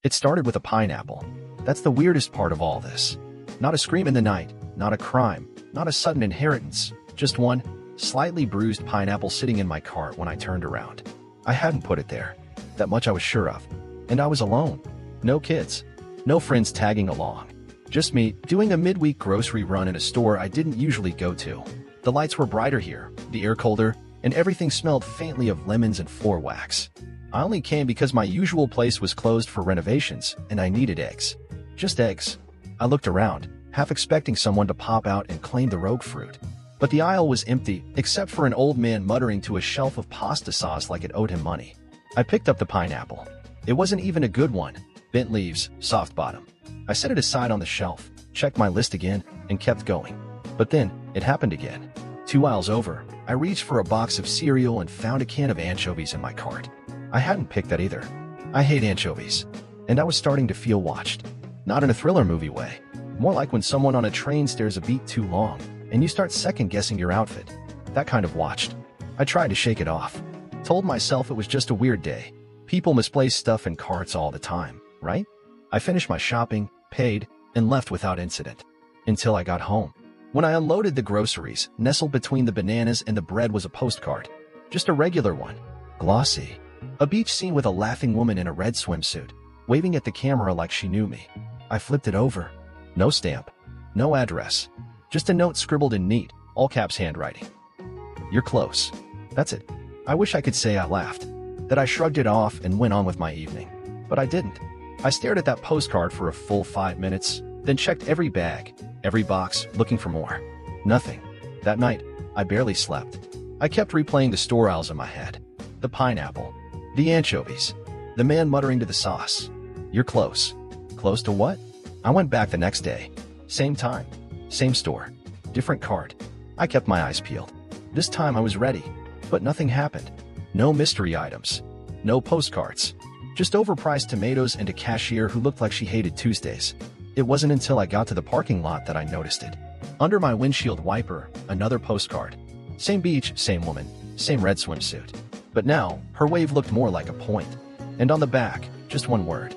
It started with a pineapple. That's the weirdest part of all this. Not a scream in the night, not a crime, not a sudden inheritance, just one slightly bruised pineapple sitting in my cart when I turned around. I hadn't put it there. That much I was sure of. And I was alone. No kids. No friends tagging along. Just me, doing a midweek grocery run in a store I didn't usually go to. The lights were brighter here, the air colder, and everything smelled faintly of lemons and floor wax. I only came because my usual place was closed for renovations, and I needed eggs. Just eggs. I looked around, half expecting someone to pop out and claim the rogue fruit. But the aisle was empty, except for an old man muttering to a shelf of pasta sauce like it owed him money. I picked up the pineapple. It wasn't even a good one. Bent leaves, soft bottom. I set it aside on the shelf, checked my list again, and kept going. But then, it happened again. 2 aisles over, I reached for a box of cereal and found a can of anchovies in my cart. I hadn't picked that either. I hate anchovies. And I was starting to feel watched. Not in a thriller movie way. More like when someone on a train stares a beat too long, and you start second-guessing your outfit. That kind of watched. I tried to shake it off. Told myself it was just a weird day. People misplace stuff in carts all the time, right? I finished my shopping, paid, and left without incident. Until I got home. When I unloaded the groceries, nestled between the bananas and the bread was a postcard. Just a regular one. Glossy. A beach scene with a laughing woman in a red swimsuit, waving at the camera like she knew me. I flipped it over. No stamp. No address. Just a note scribbled in neat, all-caps handwriting. You're close. That's it. I wish I could say I laughed. That I shrugged it off and went on with my evening. But I didn't. I stared at that postcard for a full 5 minutes, then checked every bag, every box, looking for more. Nothing. That night, I barely slept. I kept replaying the store aisles in my head. The pineapple. The anchovies. The man muttering to the sauce. You're close. Close to what? I went back the next day. Same time. Same store. Different cart. I kept my eyes peeled. This time I was ready. But nothing happened. No mystery items. No postcards. Just overpriced tomatoes and a cashier who looked like she hated Tuesdays. It wasn't until I got to the parking lot that I noticed it. Under my windshield wiper, another postcard. Same beach, same woman, same red swimsuit. But now, her wave looked more like a point. And on the back, just one word.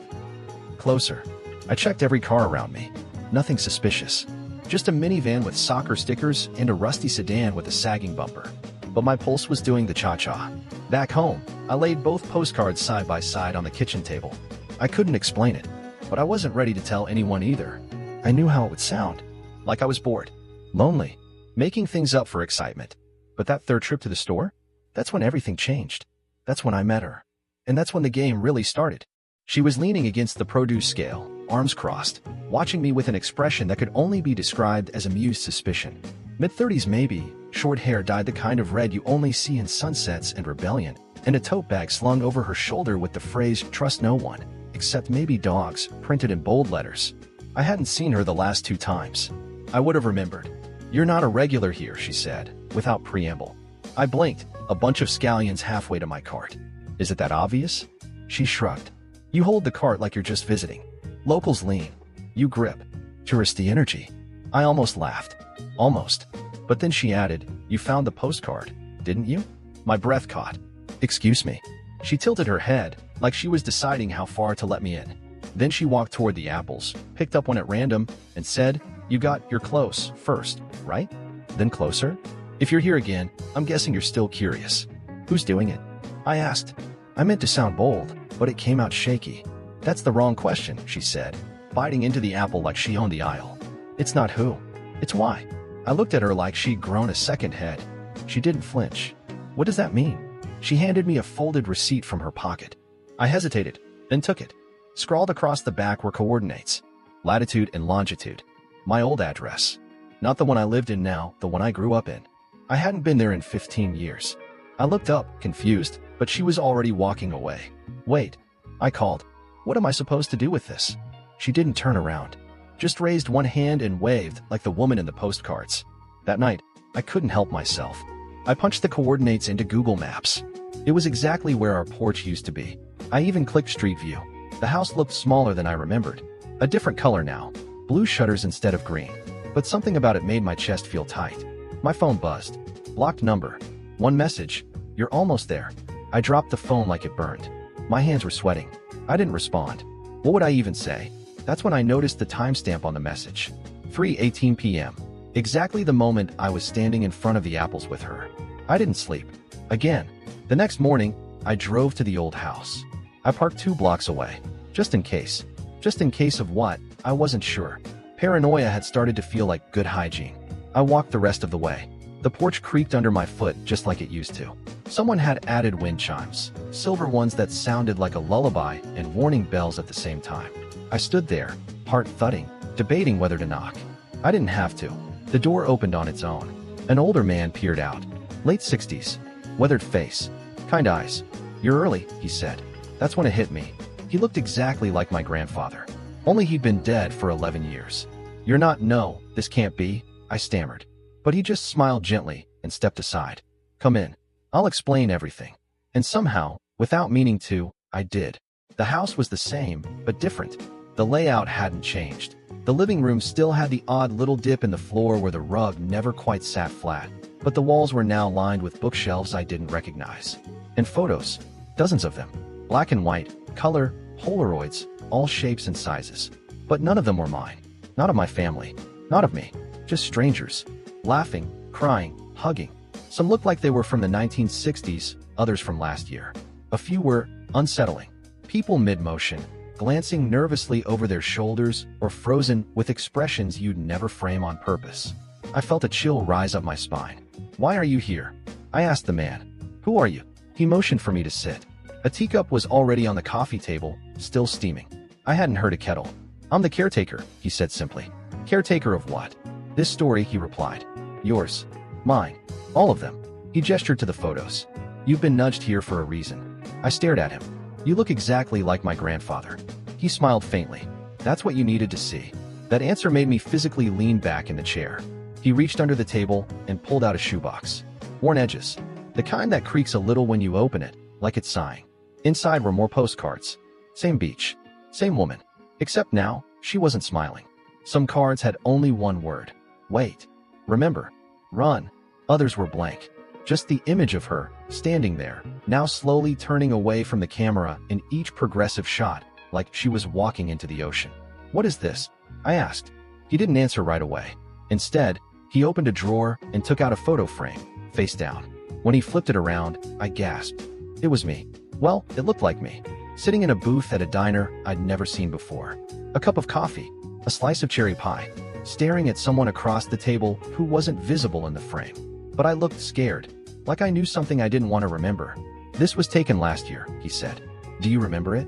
Closer. I checked every car around me. Nothing suspicious. Just a minivan with soccer stickers and a rusty sedan with a sagging bumper. But my pulse was doing the cha-cha. Back home, I laid both postcards side by side on the kitchen table. I couldn't explain it, but I wasn't ready to tell anyone either. I knew how it would sound. Like I was bored. Lonely. Making things up for excitement. But that third trip to the store? That's when everything changed. That's when I met her. And that's when the game really started. She was leaning against the produce scale, arms crossed, watching me with an expression that could only be described as amused suspicion. Mid-30s maybe, short hair dyed the kind of red you only see in sunsets and rebellion, and a tote bag slung over her shoulder with the phrase, "Trust no one, except maybe dogs," printed in bold letters. I hadn't seen her the last 2 times. I would have remembered. "You're not a regular here," she said, without preamble. I blinked, a bunch of scallions halfway to my cart. "Is it that obvious?" She shrugged. "You hold the cart like you're just visiting. Locals lean. You grip. Touristy energy." I almost laughed. Almost. But then she added, "You found the postcard, didn't you?" My breath caught. "Excuse me." She tilted her head, like she was deciding how far to let me in. Then she walked toward the apples, picked up one at random, and said, "You're close first, right? Then closer? If you're here again, I'm guessing you're still curious. Who's doing it?" I asked. I meant to sound bold, but it came out shaky. "That's the wrong question," she said, biting into the apple like she owned the aisle. "It's not who. It's why." I looked at her like she'd grown a second head. She didn't flinch. "What does that mean?" She handed me a folded receipt from her pocket. I hesitated, then took it. Scrawled across the back were coordinates. Latitude and longitude. My old address. Not the one I lived in now, the one I grew up in. I hadn't been there in 15 years. I looked up, confused, but she was already walking away. "Wait." I called. "What am I supposed to do with this?" She didn't turn around. Just raised one hand and waved like the woman in the postcards. That night, I couldn't help myself. I punched the coordinates into Google Maps. It was exactly where our porch used to be. I even clicked Street View. The house looked smaller than I remembered. A different color now. Blue shutters instead of green. But something about it made my chest feel tight. My phone buzzed. Blocked number. One message. "You're almost there." I dropped the phone like it burned. My hands were sweating. I didn't respond. What would I even say? That's when I noticed the timestamp on the message. 3:18 p.m. Exactly the moment I was standing in front of the apples with her. I didn't sleep. Again. The next morning, I drove to the old house. I parked 2 blocks away. Just in case. Just in case of what? I wasn't sure. Paranoia had started to feel like good hygiene. I walked the rest of the way. The porch creaked under my foot just like it used to. Someone had added wind chimes, silver ones that sounded like a lullaby and warning bells at the same time. I stood there, heart thudding, debating whether to knock. I didn't have to. The door opened on its own. An older man peered out. Late 60s. Weathered face. Kind eyes. "You're early," he said. That's when it hit me. He looked exactly like my grandfather. Only he'd been dead for 11 years. "You're not, no, this can't be," I stammered. But he just smiled gently and stepped aside. "Come in. I'll explain everything." And somehow, without meaning to, I did. The house was the same, but different. The layout hadn't changed. The living room still had the odd little dip in the floor where the rug never quite sat flat, but the walls were now lined with bookshelves I didn't recognize. And photos. Dozens of them. Black and white, color, Polaroids, all shapes and sizes. But none of them were mine. Not of my family. Not of me. Just strangers. Laughing, crying, hugging. Some looked like they were from the 1960s, others from last year. A few were unsettling. People mid-motion, glancing nervously over their shoulders or frozen with expressions you'd never frame on purpose. I felt a chill rise up my spine. "Why are you here?" I asked the man. "Who are you?" He motioned for me to sit. A teacup was already on the coffee table, still steaming. I hadn't heard a kettle. "I'm the caretaker," he said simply. "Caretaker of what?" "This story," he replied. "Yours. Mine. All of them." He gestured to the photos. "You've been nudged here for a reason." I stared at him. "You look exactly like my grandfather." He smiled faintly. "That's what you needed to see." That answer made me physically lean back in the chair. He reached under the table and pulled out a shoebox. Worn edges. The kind that creaks a little when you open it, like it's sighing. Inside were more postcards. Same beach. Same woman. Except now, she wasn't smiling. Some cards had only one word. Wait. Remember. Run. Others were blank. Just the image of her, standing there, now slowly turning away from the camera in each progressive shot, like she was walking into the ocean. "What is this?" I asked. He didn't answer right away. Instead, he opened a drawer and took out a photo frame, face down. When he flipped it around, I gasped. It was me. Well, it looked like me. Sitting in a booth at a diner I'd never seen before. A cup of coffee, a slice of cherry pie, staring at someone across the table who wasn't visible in the frame. But I looked scared, like I knew something I didn't want to remember. "This was taken last year," he said. "Do you remember it?"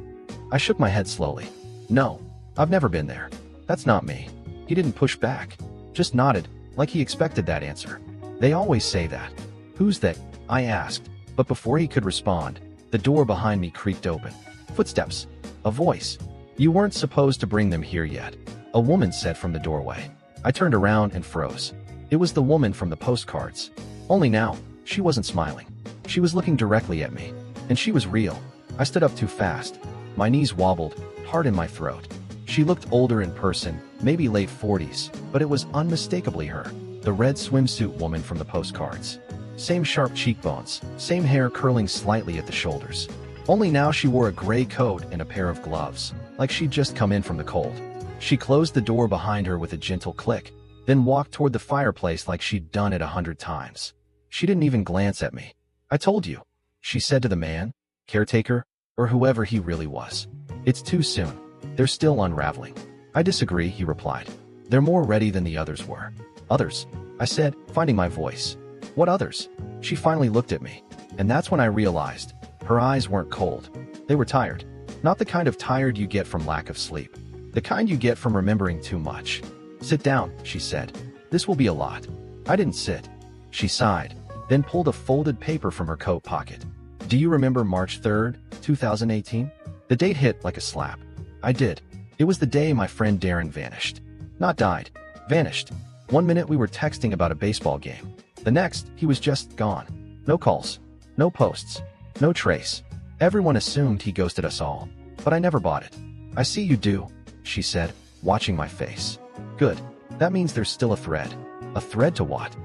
I shook my head slowly. "No, I've never been there. That's not me." He didn't push back, just nodded, like he expected that answer. They always say that. "Who's that?" I asked, but before he could respond, the door behind me creaked open. Footsteps. A voice. "You weren't supposed to bring them here yet," a woman said from the doorway. I turned around and froze. It was the woman from the postcards. Only now, she wasn't smiling. She was looking directly at me. And she was real. I stood up too fast. My knees wobbled, heart in my throat. She looked older in person, maybe late 40s, but it was unmistakably her. The red swimsuit woman from the postcards. Same sharp cheekbones, same hair curling slightly at the shoulders. Only now she wore a gray coat and a pair of gloves, like she'd just come in from the cold. She closed the door behind her with a gentle click, then walked toward the fireplace like she'd done it 100 times. She didn't even glance at me. "I told you," she said to the man, caretaker, or whoever he really was. "It's too soon. They're still unraveling." "I disagree," he replied. "They're more ready than the others were." "Others?" I said, finding my voice. "What others?" She finally looked at me, and that's when I realized. Her eyes weren't cold. They were tired. Not the kind of tired you get from lack of sleep. The kind you get from remembering too much. "Sit down," she said. "This will be a lot." I didn't sit. She sighed, then pulled a folded paper from her coat pocket. "Do you remember March 3rd, 2018? The date hit like a slap. I did. It was the day my friend Darren vanished. Not died. Vanished. One minute we were texting about a baseball game. The next, he was just gone. No calls. No posts. No trace. Everyone assumed he ghosted us all. But I never bought it. "I see you do," she said, watching my face. "Good. That means there's still a thread." "A thread to what?"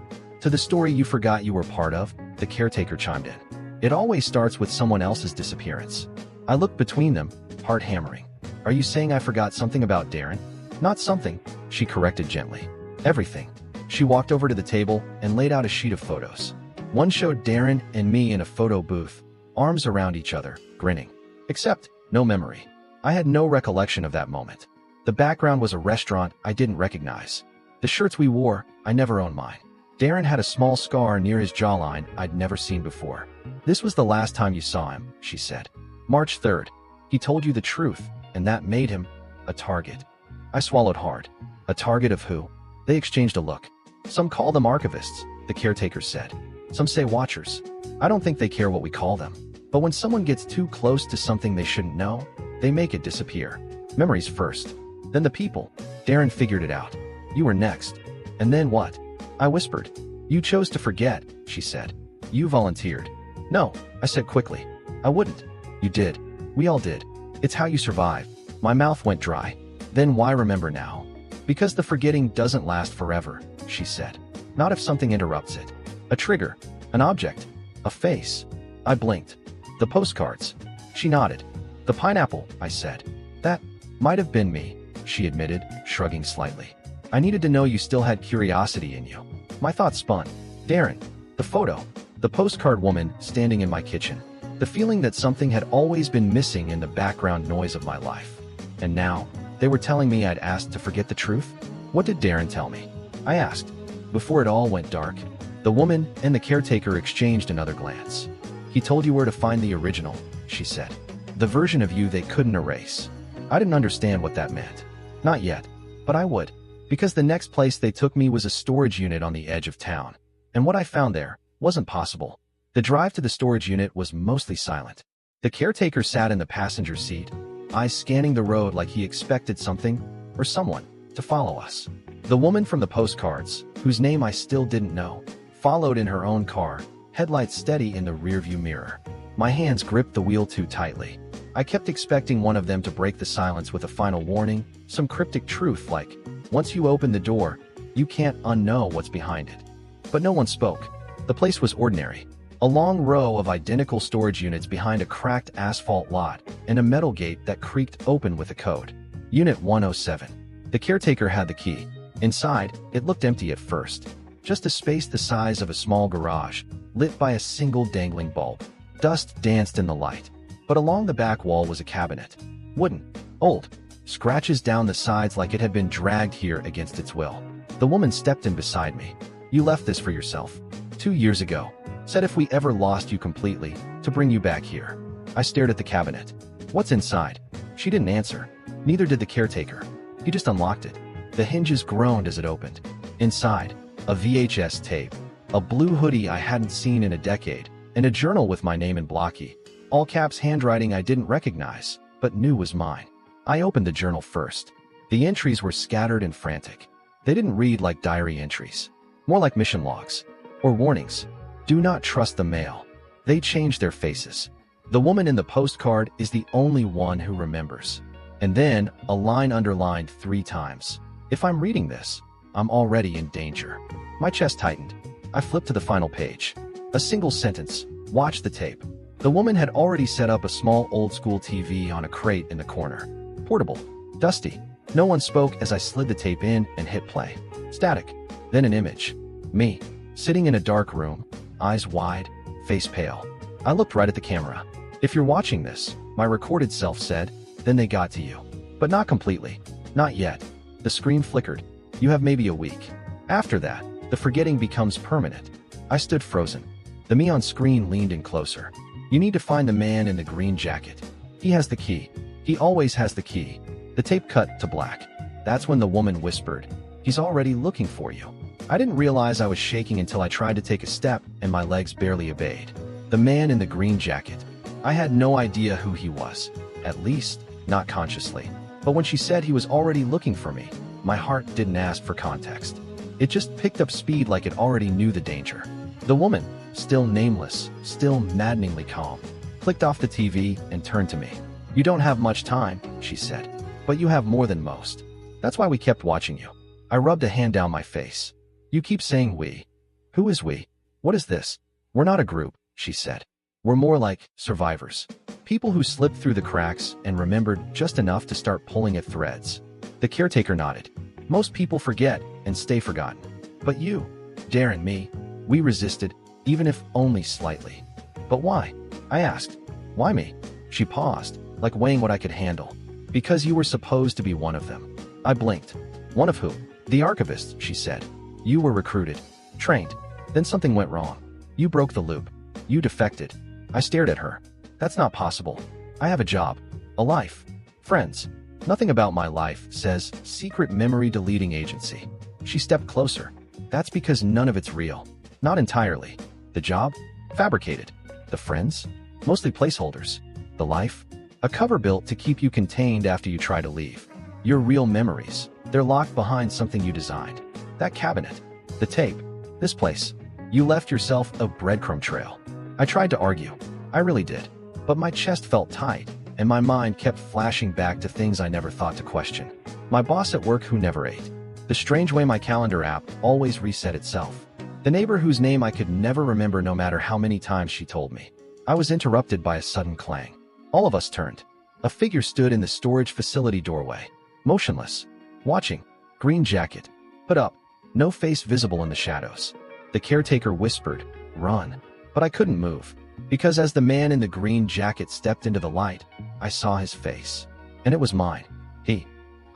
"To the story you forgot you were part of," the caretaker chimed in. "It always starts with someone else's disappearance." I looked between them, heart hammering. Are you saying I forgot something about Darren? Not something, she corrected gently. Everything. She walked over to the table and laid out a sheet of photos. One showed Darren and me in a photo booth, arms around each other, grinning. Except, no memory. I had no recollection of that moment. The background was a restaurant I didn't recognize. The shirts we wore, I never owned mine. Darren had a small scar near his jawline I'd never seen before. This was the last time you saw him, she said. March 3rd. He told you the truth, and that made him a target. I swallowed hard. A target of who? They exchanged a look. Some call them archivists, the caretaker said. Some say watchers. I don't think they care what we call them. But when someone gets too close to something they shouldn't know, they make it disappear. Memories first. Then the people. Darren figured it out. You were next. And then what? I whispered. You chose to forget, she said. You volunteered. No, I said quickly. I wouldn't. You did. We all did. It's how you survive. My mouth went dry. Then why remember now? Because the forgetting doesn't last forever, she said. Not if something interrupts it. A trigger. An object. A face. I blinked. The postcards. She nodded. The pineapple, I said. That might have been me, she admitted, shrugging slightly. I needed to know you still had curiosity in you. My thoughts spun. Darren. The photo. The postcard woman standing in my kitchen. The feeling that something had always been missing in the background noise of my life. And now, they were telling me I'd asked to forget the truth? What did Darren tell me? I asked. Before it all went dark, the woman and the caretaker exchanged another glance. He told you where to find the original, she said. The version of you they couldn't erase. I didn't understand what that meant. Not yet. But I would. Because the next place they took me was a storage unit on the edge of town. And what I found there wasn't possible. The drive to the storage unit was mostly silent. The caretaker sat in the passenger seat, eyes scanning the road like he expected something, or someone, to follow us. The woman from the postcards, whose name I still didn't know, followed in her own car, headlights steady in the rearview mirror. My hands gripped the wheel too tightly. I kept expecting one of them to break the silence with a final warning, some cryptic truth like, once you open the door, you can't unknow what's behind it. But no one spoke. The place was ordinary. A long row of identical storage units behind a cracked asphalt lot and a metal gate that creaked open with a code. Unit 107. The caretaker had the key. Inside, it looked empty at first. Just a space the size of a small garage, lit by a single dangling bulb. Dust danced in the light. But along the back wall was a cabinet. Wooden. Old. Scratches down the sides like it had been dragged here against its will. The woman stepped in beside me. You left this for yourself. 2 years ago. Said if we ever lost you completely, to bring you back here. I stared at the cabinet. What's inside? She didn't answer. Neither did the caretaker. He just unlocked it. The hinges groaned as it opened. Inside, a VHS tape, a blue hoodie I hadn't seen in a decade, and a journal with my name in blocky, all caps handwriting I didn't recognize, but knew was mine. I opened the journal first. The entries were scattered and frantic. They didn't read like diary entries. More like mission logs. Or warnings. Do not trust the mail. They changed their faces. The woman in the postcard is the only one who remembers. And then, a line underlined 3 times. If I'm reading this, I'm already in danger. My chest tightened. I flipped to the final page. A single sentence. Watch the tape. The woman had already set up a small old-school TV on a crate in the corner. Portable. Dusty. No one spoke as I slid the tape in and hit play. Static. Then an image. Me. Sitting in a dark room. Eyes wide. Face pale. I looked right at the camera. If you're watching this, my recorded self said, then they got to you. But not completely. Not yet. The screen flickered. You have maybe a week. After that, the forgetting becomes permanent. I stood frozen. The me on screen leaned in closer. You need to find the man in the green jacket. He has the key. He always has the key. The tape cut to black. That's when the woman whispered, he's already looking for you. I didn't realize I was shaking until I tried to take a step and my legs barely obeyed. The man in the green jacket. I had no idea who he was. At least, not consciously. But when she said he was already looking for me, my heart didn't ask for context. It just picked up speed like it already knew the danger. The woman, still nameless, still maddeningly calm, clicked off the TV and turned to me. You don't have much time, she said. But you have more than most. That's why we kept watching you. I rubbed a hand down my face. You keep saying we. Who is we? What is this? We're not a group, she said. were more like survivors. People who slipped through the cracks and remembered just enough to start pulling at threads. The caretaker nodded. Most people forget and stay forgotten. But you, Dare and me, we resisted, even if only slightly. But why? I asked. Why me? She paused, like weighing what I could handle. Because you were supposed to be one of them. I blinked. One of who? The archivist, she said. You were recruited, trained. Then something went wrong. You broke the loop. You defected. I stared at her. That's not possible. I have a job, a life, friends. Nothing about my life says secret memory deleting agency. She stepped closer. That's because none of it's real. Not entirely. The job? Fabricated. The friends? Mostly placeholders. The life? A cover built to keep you contained after you try to leave. Your real memories, they're locked behind something you designed. That cabinet. The tape. This place. You left yourself a breadcrumb trail. I tried to argue. I really did. But my chest felt tight, and my mind kept flashing back to things I never thought to question. My boss at work who never ate. The strange way my calendar app always reset itself. The neighbor whose name I could never remember no matter how many times she told me. I was interrupted by a sudden clang. All of us turned. A figure stood in the storage facility doorway. Motionless. Watching. Green jacket. Put up. No face visible in the shadows. The caretaker whispered, "Run." But I couldn't move. Because as the man in the green jacket stepped into the light, I saw his face. And it was mine.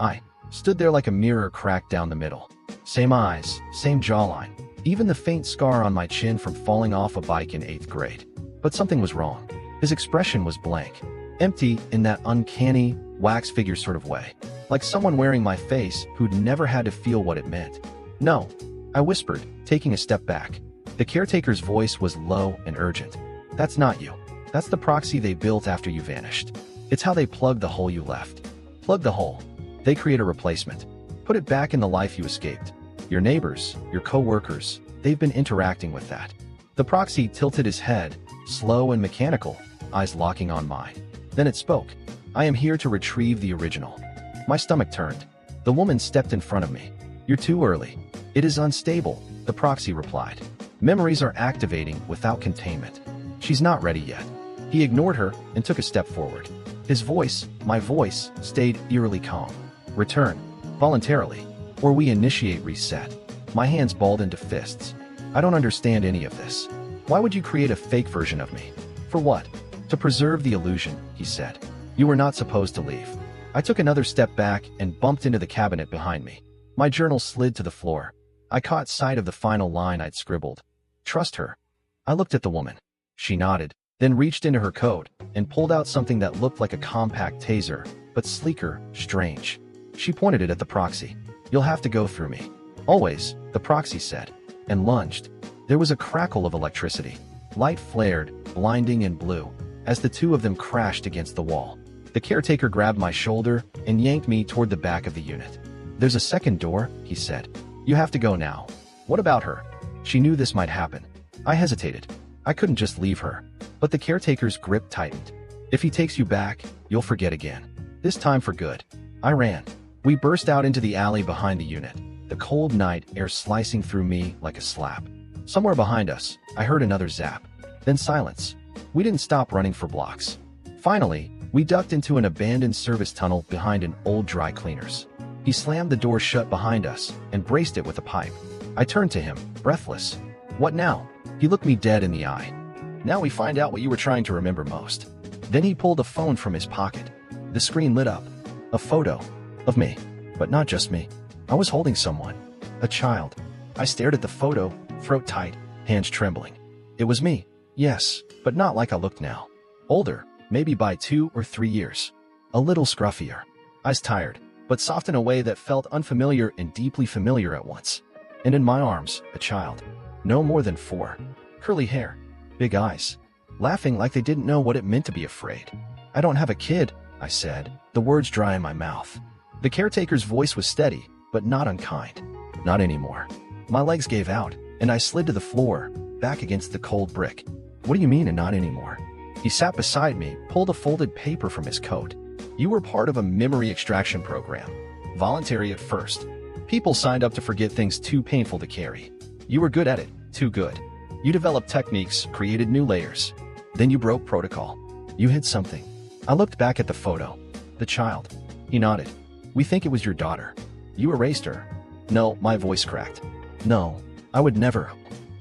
I stood there like a mirror cracked down the middle. Same eyes, same jawline, even the faint scar on my chin from falling off a bike in 8th grade. But something was wrong. His expression was blank. Empty in that uncanny, wax figure sort of way. Like someone wearing my face who'd never had to feel what it meant. "No," I whispered, taking a step back. The caretaker's voice was low and urgent. "That's not you. That's the proxy they built after you vanished. It's how they plug the hole you left. Plug the hole. They create a replacement. Put it back in the life you escaped. Your neighbors, your co-workers, they've been interacting with that." The proxy tilted his head, slow and mechanical, eyes locking on mine. Then it spoke. "I am here to retrieve the original." My stomach turned. The woman stepped in front of me. "You're too early. It is unstable," the proxy replied. "Memories are activating without containment. She's not ready yet." He ignored her and took a step forward. His voice, my voice, stayed eerily calm. "Return. Voluntarily. Or we initiate reset." My hands balled into fists. "I don't understand any of this. Why would you create a fake version of me? For what?" "To preserve the illusion," he said. "You were not supposed to leave." I took another step back and bumped into the cabinet behind me. My journal slid to the floor. I caught sight of the final line I'd scribbled. "Trust her." I looked at the woman. She nodded, then reached into her coat and pulled out something that looked like a compact taser, but sleeker, strange. She pointed it at the proxy. "You'll have to go through me." "Always," the proxy said, and lunged. There was a crackle of electricity. Light flared, blinding and blue, as the two of them crashed against the wall. The caretaker grabbed my shoulder and yanked me toward the back of the unit. "There's a second door," he said. "You have to go now." "What about her?" She knew this might happen. I hesitated. I couldn't just leave her. But the caretaker's grip tightened. "If he takes you back, you'll forget again. This time for good." I ran. We burst out into the alley behind the unit, the cold night air slicing through me like a slap. Somewhere behind us, I heard another zap. Then silence. We didn't stop running for blocks. Finally, we ducked into an abandoned service tunnel behind an old dry cleaner's. He slammed the door shut behind us and braced it with a pipe. I turned to him, breathless. "What now?" He looked me dead in the eye. "Now we find out what you were trying to remember most." Then he pulled a phone from his pocket. The screen lit up. A photo. Of me. But not just me. I was holding someone. A child. I stared at the photo, throat tight, hands trembling. It was me. Yes, but not like I looked now. Older, maybe by 2 or 3 years. A little scruffier. Eyes tired, but soft in a way that felt unfamiliar and deeply familiar at once. And in my arms, a child. No more than 4. Curly hair. Big eyes. Laughing like they didn't know what it meant to be afraid. "I don't have a kid," I said, the words dry in my mouth. The caretaker's voice was steady, but not unkind. "Not anymore." My legs gave out, and I slid to the floor, back against the cold brick. "What do you mean, and not anymore?" He sat beside me, pulled a folded paper from his coat. "You were part of a memory extraction program. Voluntary at first. People signed up to forget things too painful to carry. You were good at it, too good. You developed techniques, created new layers. Then you broke protocol. You hid something. I looked back at the photo. The child. He nodded. We think it was your daughter. You erased her. No, my voice cracked. No, I would never.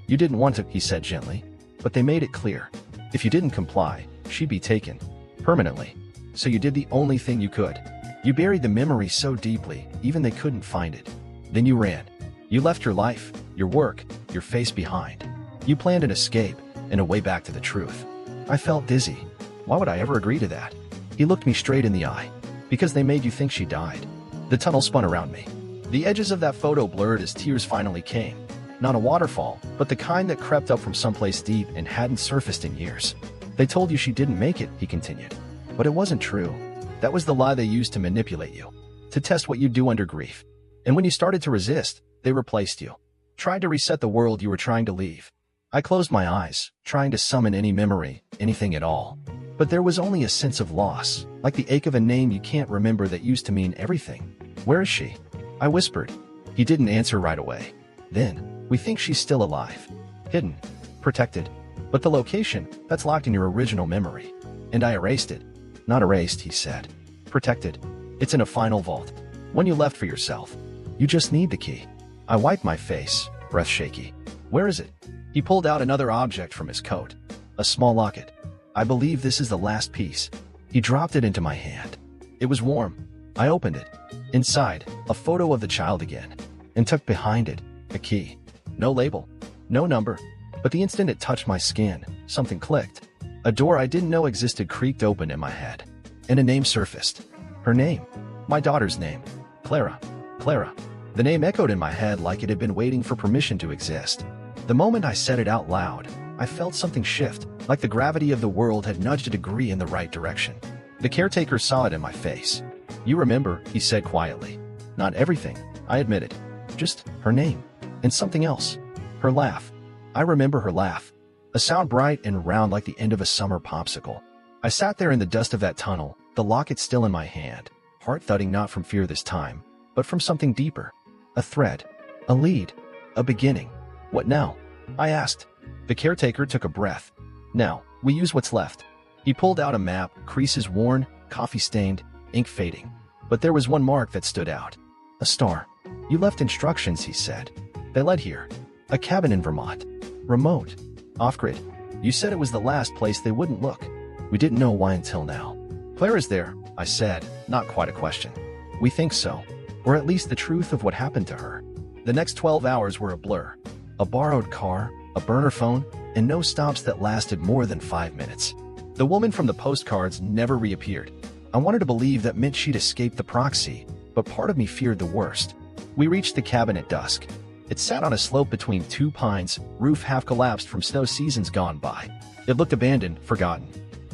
You didn't want to, he said gently. But they made it clear. If you didn't comply, she'd be taken. Permanently. So you did the only thing you could. You buried the memory so deeply, even they couldn't find it. Then you ran. You left your life, your work, your face behind. You planned an escape, and a way back to the truth. I felt dizzy. Why would I ever agree to that? He looked me straight in the eye. Because they made you think she died. The tunnel spun around me. The edges of that photo blurred as tears finally came. Not a waterfall, but the kind that crept up from someplace deep and hadn't surfaced in years. They told you she didn't make it, he continued. But it wasn't true. That was the lie they used to manipulate you. To test what you'd do under grief. And when you started to resist, they replaced you. Tried to reset the world you were trying to leave. I closed my eyes, trying to summon any memory, anything at all. But there was only a sense of loss, like the ache of a name you can't remember that used to mean everything. Where is she? I whispered. He didn't answer right away. Then, we think she's still alive. Hidden. Protected. But the location, that's locked in your original memory. And I erased it. Not erased, he said. Protected. It's in a final vault. One you left for yourself. You just need the key. I wiped my face, breath shaky. Where is it? He pulled out another object from his coat. A small locket. I believe this is the last piece. He dropped it into my hand. It was warm. I opened it. Inside, a photo of the child again. And tucked behind it, a key. No label. No number. But the instant it touched my skin, something clicked. A door I didn't know existed creaked open in my head. And a name surfaced. Her name. My daughter's name. Clara. Clara. The name echoed in my head like it had been waiting for permission to exist. The moment I said it out loud, I felt something shift, like the gravity of the world had nudged a degree in the right direction. The caretaker saw it in my face. You remember, he said quietly. Not everything, I admitted. Just her name. And something else. Her laugh. I remember her laugh. A sound bright and round like the end of a summer popsicle. I sat there in the dust of that tunnel, the locket still in my hand, heart thudding not from fear this time, but from something deeper. A thread. A lead. A beginning. What now? I asked. The caretaker took a breath. Now, we use what's left. He pulled out a map, creases worn, coffee-stained, ink fading. But there was one mark that stood out. A star. You left instructions, he said. They led here. A cabin in Vermont. Remote. Off-grid. You said it was the last place they wouldn't look. We didn't know why until now. Clara's there, I said, not quite a question. We think so. Or at least the truth of what happened to her. The next 12 hours were a blur. A borrowed car, a burner phone, and no stops that lasted more than 5 minutes. The woman from the postcards never reappeared. I wanted to believe that meant she'd escaped the proxy, but part of me feared the worst. We reached the cabin at dusk. It sat on a slope between two pines, roof half collapsed from snow seasons gone by. It looked abandoned, forgotten.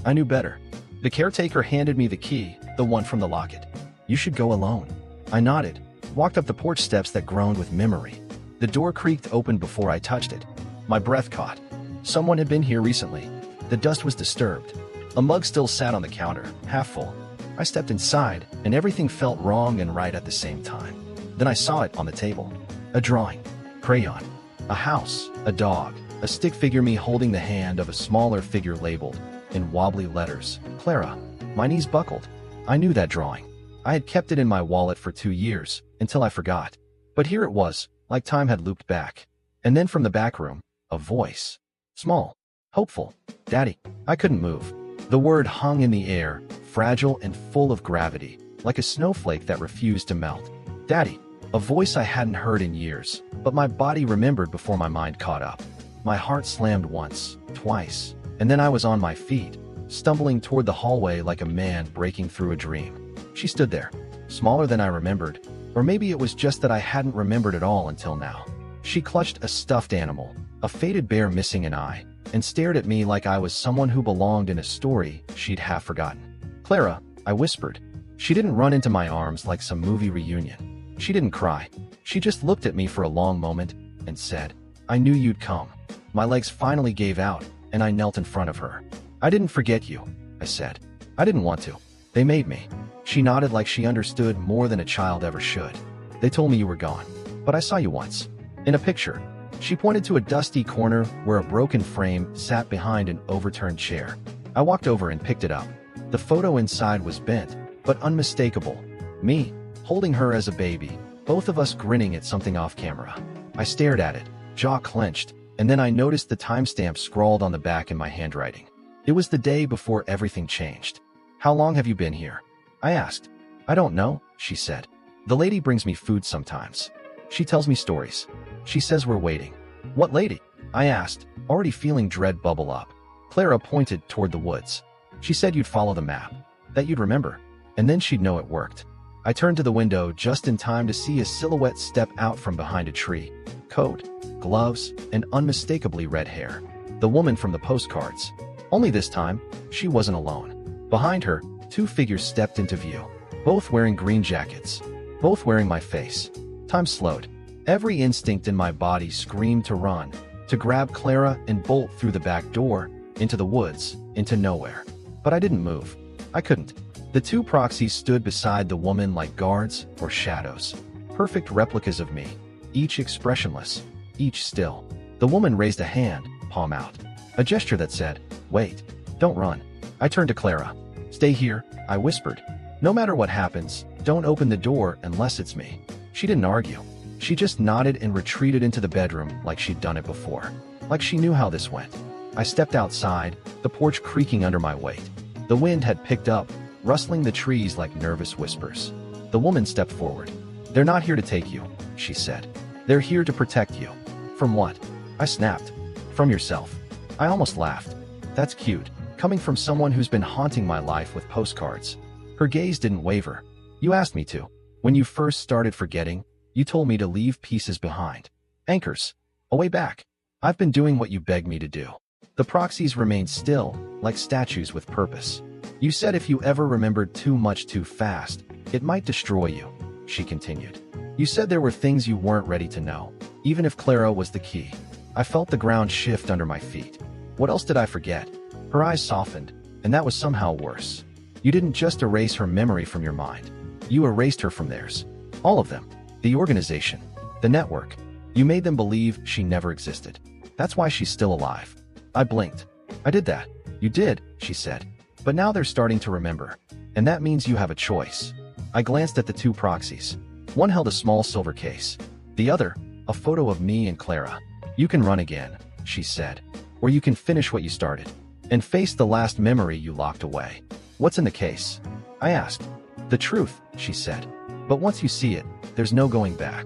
I knew better. The caretaker handed me the key, the one from the locket. You should go alone. I nodded, walked up the porch steps that groaned with memory. The door creaked open before I touched it. My breath caught. Someone had been here recently. The dust was disturbed. A mug still sat on the counter, half full. I stepped inside, and everything felt wrong and right at the same time. Then I saw it on the table. A drawing. Crayon. A house. A dog. A stick figure, me holding the hand of a smaller figure labeled, in wobbly letters, Clara. My knees buckled. I knew that drawing. I had kept it in my wallet for 2 years, until I forgot. But here it was, like time had looped back. And then from the back room, a voice. Small. Hopeful. Daddy. I couldn't move. The word hung in the air, fragile and full of gravity, like a snowflake that refused to melt. Daddy. A voice I hadn't heard in years, but my body remembered before my mind caught up. My heart slammed once, twice, and then I was on my feet, stumbling toward the hallway like a man breaking through a dream. She stood there, smaller than I remembered, or maybe it was just that I hadn't remembered at all until now. She clutched a stuffed animal, a faded bear missing an eye, and stared at me like I was someone who belonged in a story she'd half forgotten. Clara, I whispered. She didn't run into my arms like some movie reunion. She didn't cry. She just looked at me for a long moment and said, I knew you'd come. My legs finally gave out, and I knelt in front of her. I didn't forget you, I said. I didn't want to. They made me. She nodded like she understood more than a child ever should. They told me you were gone, but I saw you once. In a picture. She pointed to a dusty corner where a broken frame sat behind an overturned chair. I walked over and picked it up. The photo inside was bent, but unmistakable. Me, holding her as a baby, both of us grinning at something off camera. I stared at it, jaw clenched, and then I noticed the timestamp scrawled on the back in my handwriting. It was the day before everything changed. "How long have you been here?" I asked. "I don't know," she said. "The lady brings me food sometimes. She tells me stories. She says we're waiting." "What lady?" I asked, already feeling dread bubble up. Clara pointed toward the woods. "She said you'd follow the map, that you'd remember, and then she'd know it worked." I turned to the window just in time to see a silhouette step out from behind a tree. Coat, gloves, and unmistakably red hair. The woman from the postcards. Only this time, she wasn't alone. Behind her, two figures stepped into view, both wearing green jackets, both wearing my face. Time slowed. Every instinct in my body screamed to run, to grab Clara and bolt through the back door, into the woods, into nowhere. But I didn't move. I couldn't. The two proxies stood beside the woman like guards or shadows. Perfect replicas of me, each expressionless, each still. The woman raised a hand, palm out. A gesture that said, "Wait, don't run." I turned to Clara. "Stay here," I whispered. "No matter what happens, don't open the door unless it's me." She didn't argue. She just nodded and retreated into the bedroom like she'd done it before. Like she knew how this went. I stepped outside, the porch creaking under my weight. The wind had picked up, rustling the trees like nervous whispers. The woman stepped forward. "They're not here to take you," she said. "They're here to protect you." "From what?" I snapped. "From yourself." I almost laughed. That's cute, coming from someone who's been haunting my life with postcards. Her gaze didn't waver. "You asked me to. When you first started forgetting, you told me to leave pieces behind. Anchors. A way back. I've been doing what you begged me to do." The proxies remained still, like statues with purpose. "You said if you ever remembered too much too fast, it might destroy you," she continued. "You said there were things you weren't ready to know, even if Clara was the key." I felt the ground shift under my feet. What else did I forget? Her eyes softened, and that was somehow worse. "You didn't just erase her memory from your mind. You erased her from theirs. All of them. The organization. The network. You made them believe she never existed. That's why she's still alive." I blinked. "I did that." "You did," she said. "But now they're starting to remember. And that means you have a choice." I glanced at the two proxies. One held a small silver case. The other, a photo of me and Clara. "You can run again," she said. "Or you can finish what you started. And face the last memory you locked away." "What's in the case?" I asked. "The truth," she said. "But once you see it, there's no going back."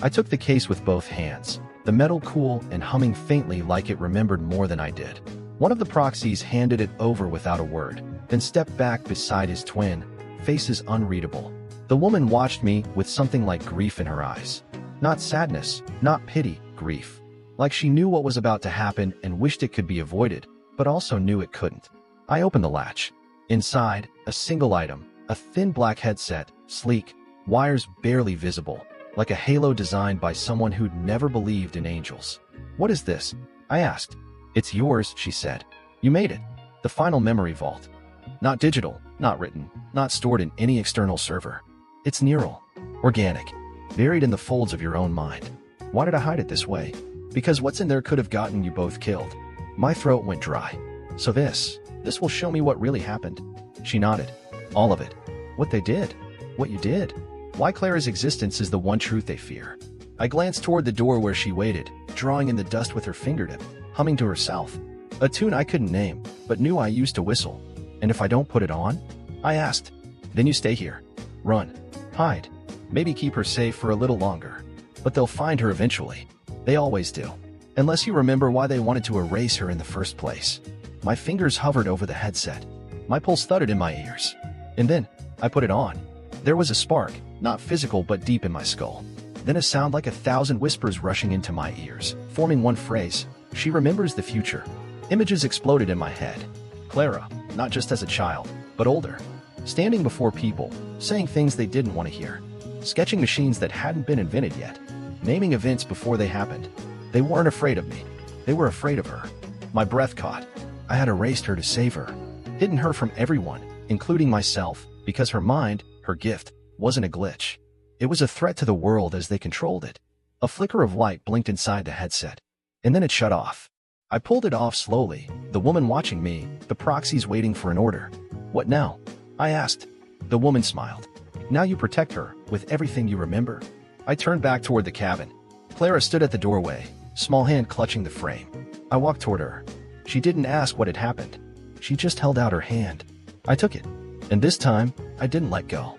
I took the case with both hands, the metal cool and humming faintly like it remembered more than I did. One of the proxies handed it over without a word, then stepped back beside his twin, faces unreadable. The woman watched me with something like grief in her eyes. Not sadness, not pity, grief. Like she knew what was about to happen and wished it could be avoided, but also knew it couldn't. I opened the latch. Inside, a single item, a thin black headset, sleek, wires barely visible, like a halo designed by someone who'd never believed in angels. "What is this?" I asked. "It's yours," she said. "You made it. The final memory vault. Not digital, not written, not stored in any external server. It's neural, organic, buried in the folds of your own mind." Why did I hide it this way? Because what's in there could have gotten you both killed. My throat went dry. "So this will show me what really happened." She nodded. "All of it. What they did. What you did. Why Clara's existence is the one truth they fear." I glanced toward the door where she waited, drawing in the dust with her fingertip, humming to herself. A tune I couldn't name, but knew I used to whistle. "And if I don't put it on?" I asked. "Then you stay here. Run. Hide. Maybe keep her safe for a little longer. But they'll find her eventually. They always do. Unless you remember why they wanted to erase her in the first place." My fingers hovered over the headset. My pulse thudded in my ears. And then, I put it on. There was a spark, not physical but deep in my skull. Then a sound like 1,000 whispers rushing into my ears, forming one phrase. "She remembers the future." Images exploded in my head. Clara, not just as a child, but older. Standing before people, saying things they didn't want to hear. Sketching machines that hadn't been invented yet. Naming events before they happened. They weren't afraid of me. They were afraid of her. My breath caught. I had erased her to save her. Hidden her from everyone, including myself, because her mind, her gift, wasn't a glitch. It was a threat to the world as they controlled it. A flicker of light blinked inside the headset, and then it shut off. I pulled it off slowly, the woman watching me, the proxies waiting for an order. What now? I asked. The woman smiled. Now you protect her, with everything you remember? I turned back toward the cabin. Clara stood at the doorway, small hand clutching the frame. I walked toward her. She didn't ask what had happened. She just held out her hand. I took it. And this time, I didn't let go.